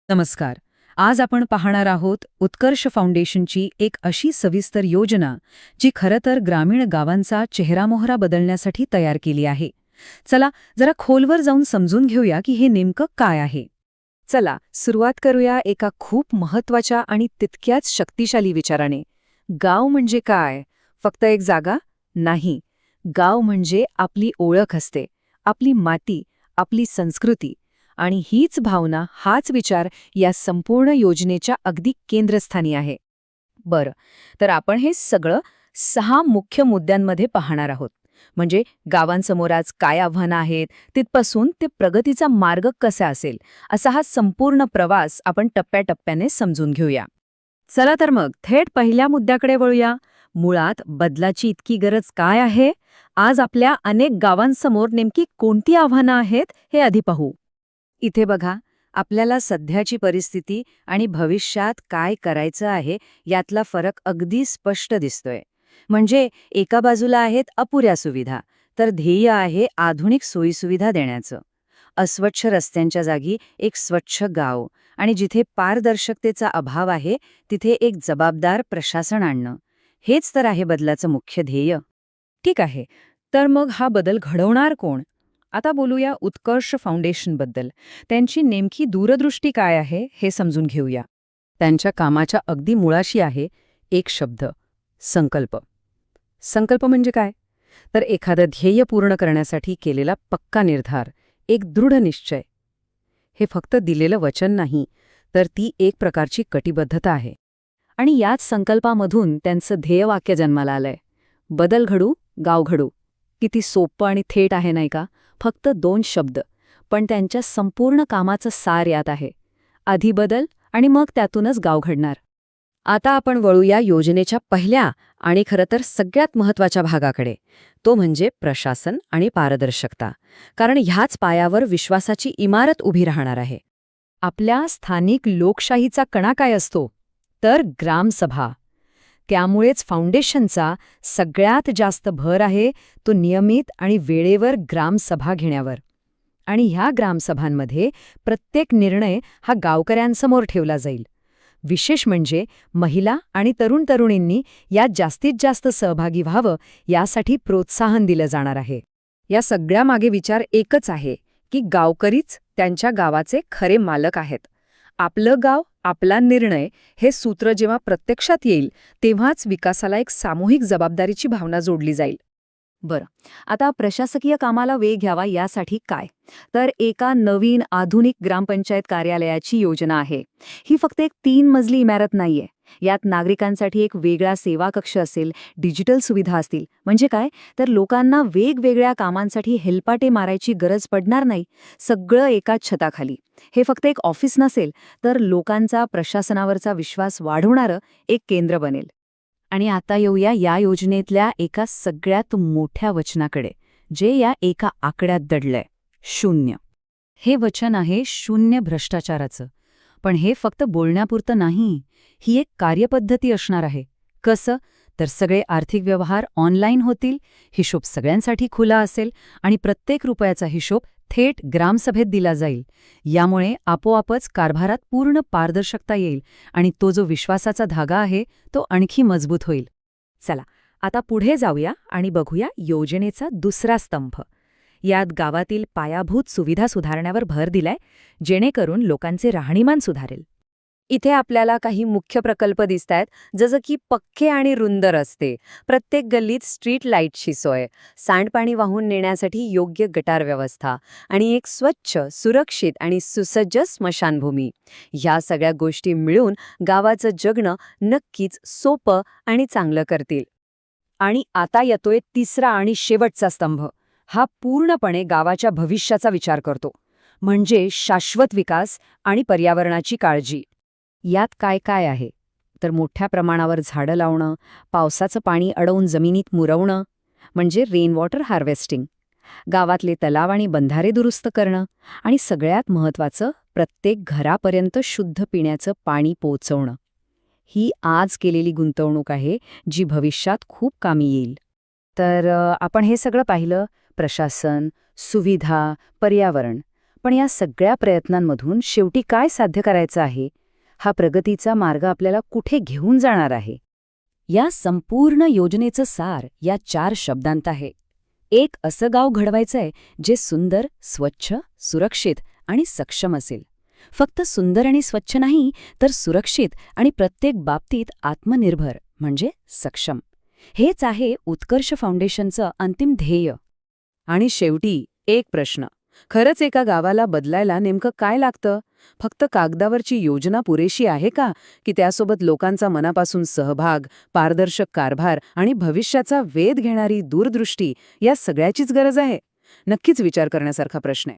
नमस्कार. आज आपण पाहणार आहोत उत्कर्ष फाउंडेशनची एक अशी सविस्तर योजना जी खरं तर ग्रामीण गावांचा चेहरामोहरा बदलण्यासाठी तयार केली आहे. चला जरा खोलवर जाऊन समजून घेऊया की हे नेमकं काय आहे. चला सुरुवात करूया एका खूप महत्वाच्या आणि तितक्याच शक्तिशाली विचाराने. गाव म्हणजे काय? फक्त एक जागा? नाही. गाव म्हणजे आपली ओळख असते, आपली माती, आपली संस्कृती. आणि हीच भावना, हाच विचार या संपूर्ण योजनेच्या अगदी केंद्रस्थानी आहे. बरं, तर आपण हे सगळं 6 मुख्य मुद्द्यांमध्ये पाहणार आहोत. म्हणजे गावांसमोर आज काय आव्हानं आहेत, तिथपासून ते प्रगतीचा मार्ग कसा असेल, असा हा संपूर्ण प्रवास आपण टप्प्याटप्प्याने समजून घेऊया. चला तर मग थेट पहिल्या मुद्द्याकडे वळूया. मुळात बदलाची इतकी गरज काय आहे? आज आपल्या अनेक गावांसमोर नेमकी कोणती आव्हानं आहेत हे आधी पाहू. इथे बघा, आपल्याला सध्याची परिस्थिती आणि भविष्यात काय करायचं आहे यातला फरक अगदी स्पष्ट दिसतोय. म्हणजे एका बाजूला आहेत अपुऱ्या सुविधा, तर ध्येय आहे आधुनिक सोयीसुविधा देण्याचं. अस्वच्छ रस्त्यांच्या जागी एक स्वच्छ गाव, आणि जिथे पारदर्शकतेचा अभाव आहे तिथे एक जबाबदार प्रशासन आणणं. हेच तर आहे बदलाचं मुख्य ध्येय. ठीक आहे, तर मग हा बदल घडवणार कोण? आता बोलूया उत्कर्ष फाउंडेशनबद्दल. त्यांची नेमकी दूरदृष्टी काय आहे हे समजून घेऊया. त्यांच्या कामाच्या अगदी मुळाशी आहे एक शब्द: संकल्प. संकल्प म्हणजे काय? तर एखादं ध्येय पूर्ण करण्यासाठी केलेला पक्का निर्धार, एक दृढ निश्चय. हे फक्त दिलेलं वचन नाही, तर ती एक प्रकारची कटिबद्धता आहे. आणि याच संकल्पामधून त्यांचं ध्येयवाक्य जन्माला आलंय: बदल घडू, गाव घडू. किती सोपं आणि थेट आहे नाही का? फक्त 2 शब्द, पण त्यांच्या संपूर्ण कामाचं सार यात आहे. आधी बदल आणि मग त्यातूनच गाव घडणार. आता आपण वळूया योजनेच्या पहिल्या आणि खरं तर सगळ्यात महत्त्वाच्या भागाकडे. तो म्हणजे प्रशासन आणि पारदर्शकता. कारण ह्याच पायावर विश्वासाची इमारत उभी राहणार आहे. आपल्या स्थानिक लोकशाहीचा कणा काय असतो? तर ग्रामसभा. त्यामुळेच फाउंडेशनचा सगळ्यात जास्त भर आहे तो नियमित आणि वेळेवर ग्रामसभा घेण्यावर. आणि ह्या ग्रामसभांमध्ये प्रत्येक निर्णय हा गावकऱ्यांसमोर ठेवला जाईल. विशेष म्हणजे महिला आणि तरुण-तरुणींनी यात जास्तीत जास्त सहभागी व्हावं यासाठी प्रोत्साहन दिलं जाणार आहे. या सगळ्यामागे विचार एकच आहे की गावकरीच त्यांच्या गावाचे खरे मालक आहेत. आपलं गाव, आपला निर्णय हे सूत्र जेव्हा प्रत्यक्षात येईल तेव्हाच विकासाला एक सामूहिक जबाबदारीची भावना जोडली जाईल. बरं, आता प्रशासकीय कामाला वेग घ्यावा यासाठी काय? तर एका नवीन आधुनिक ग्रामपंचायत कार्यालयाची योजना आहे. ही फक्त एक 3 मजली इमारत नाहीये. यात नागरिकांसाठी एक वेगळा सेवा कक्ष असेल, डिजिटल सुविधा असतील. म्हणजे काय? तर लोकांना वेगवेगळ्या कामांसाठी हेलपाटे मारायची गरज पडणार नाही. सगळं एकाच छताखाली. हे फक्त एक ऑफिस नसेल, तर लोकांचा प्रशासनावरचा विश्वास वाढवणारं एक केंद्र बनेल. आणि आता येऊया या योजनेतल्या एका सगळ्यात मोठ्या वचनाकडे, जे या एका आकड्यात दडलंय: 0. हे वचन आहे शून्य भ्रष्टाचाराचं. पण हे फक्त बोलण्यापुरतं नाही, ही एक कार्यपद्धती असणार आहे. कसं? तर सगळे आर्थिक व्यवहार ऑनलाईन होतील, हिशोब सगळ्यांसाठी खुला असेल आणि प्रत्येक रुपयाचा हिशोब थेट ग्रामसभेत दिला जाईल. यामुळे आपोआपच कारभारात पूर्ण पारदर्शकता येईल आणि तो जो विश्वासाचा धागा आहे तो आणखी मजबूत होईल. चला आता पुढे जाऊया आणि बघूया योजनेचा दुसरा स्तंभ. यात गावातील पायाभूत सुविधा सुधारण्यावर भर दिलाय, जेणेकरून लोकांचे राहणीमान सुधारेल. इथे आपल्याला काही मुख्य प्रकल्प दिसतायत, जसं की पक्के आणि रुंद रस्ते, प्रत्येक गल्लीत स्ट्रीट लाईटची सोय, सांडपाणी वाहून नेण्यासाठी योग्य गटार व्यवस्था आणि एक स्वच्छ, सुरक्षित आणि सुसज्ज स्मशानभूमी. ह्या सगळ्या गोष्टी मिळून गावाचं जगणं नक्कीच सोपं आणि चांगलं करतील. आणि आता येतोय तिसरा आणि शेवटचा स्तंभ. हा पूर्णपणे गावाच्या भविष्याचा विचार करतो, म्हणजे शाश्वत विकास आणि पर्यावरणाची काळजी. यात काय काय आहे? तर मोठ्या प्रमाणावर झाडं लावणं, पावसाचं पाणी अडवून जमिनीत मुरवणं, म्हणजे रेन वॉटर हार्वेस्टिंग, गावातले तलाव आणि बंधारे दुरुस्त करणं, आणि सगळ्यात महत्त्वाचं, प्रत्येक घरापर्यंत शुद्ध पिण्याचं पाणी पोहोचवणं. ही आज केलेली गुंतवणूक आहे, जी भविष्यात खूप कामी येईल. तर आपण हे सगळं पाहिलं: प्रशासन, सुविधा, पर्यावरण. पण या सगळ्या प्रयत्नांमधून शेवटी काय साध्य करायचं आहे? हा प्रगतीचा मार्ग आपल्याला कुठे घेऊन जाणार आहे? या संपूर्ण योजनेचं सार या 4 शब्दांत आहे. एक असं गाव घडवायचंय जे सुंदर, स्वच्छ, सुरक्षित आणि सक्षम असेल. फक्त सुंदर आणि स्वच्छ नाही, तर सुरक्षित आणि प्रत्येक बाबतीत आत्मनिर्भर म्हणजे सक्षम. हेच आहे उत्कर्ष फाउंडेशनचं अंतिम ध्येय. आणि शेवटी एक प्रश्न, खरंच एका गावाला बदलायला नेमकं काय लागतं? फक्त कागदावरची योजना पुरेशी आहे का, की त्यासोबत लोकांचा मनापासून सहभाग, पारदर्शक कारभार आणि भविष्याचा वेध घेणारी दूरदृष्टी या सगळ्याचीच गरज आहे? नक्कीच विचार करण्यासारखा प्रश्न आहे.